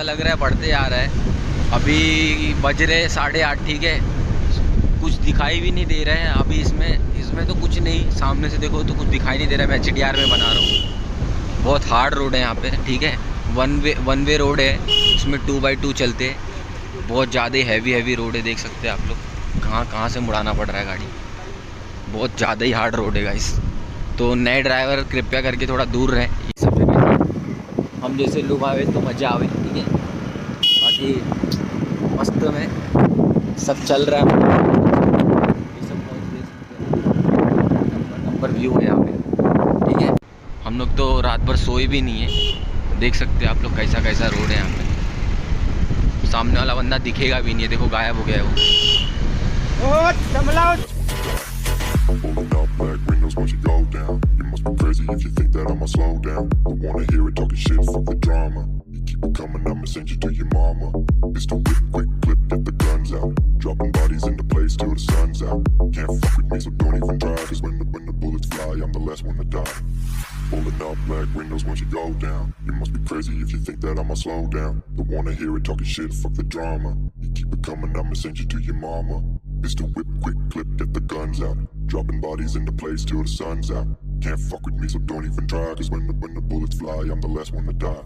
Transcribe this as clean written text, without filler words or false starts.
लग रहा है बढ़ते आ रहा है। अभी बज रहे 8:30, ठीक है। कुछ दिखाई भी नहीं दे रहा है अभी इसमें तो कुछ नहीं। सामने से देखो तो कुछ दिखाई नहीं दे रहा है। मैं HDR में बना रहा हूँ। बहुत हार्ड रोड है यहाँ पे, ठीक है। वन वे रोड है, उसमें 2x2 चलते हैं। बहुत ज़्यादा हैवी रोड है, देख सकते हैं आप लोग। कहाँ से मुड़ाना पड़ रहा है गाड़ी। बहुत ज़्यादा ही हार्ड रोड है गाइस। तो नए ड्राइवर कृपया करके थोड़ा दूर रहें ये सब जगह। हम जैसे लोग आवे तो मज़ा आवे, ठीक है। बाकी मस्त में सब चल रहा है। ये सब नंबर व्यू है यहाँ पे, ठीक है। हम लोग तो रात भर सोए भी नहीं है। देख सकते हैं आप लोग कैसा कैसा रोड है यहाँ पे। सामने वाला बंदा दिखेगा भी नहीं है, देखो गायब हो गया है वो। Pulling up black windows once you go down. You must be crazy if you think that I'ma slow down. Don't wanna hear it talking shit, fuck the drama. You keep it coming, I'ma send you to your mama. Pistol whip, quick clip, get the guns out. Dropping bodies in the place till the sun's out. Can't fuck with me, so don't even try. Cause when the bullets fly, I'm the last one to die. Pulling up black windows once you go down. You must be crazy if you think that I'ma slow down. Don't wanna hear it talking shit, fuck the drama. You keep it coming, I'ma send you to your mama. Pistol whip, quick clip, get the guns out. Dropping bodies in the place till the sun's out. Can't fuck with me, so don't even try. Cause when the bullets fly, I'm the last one to die.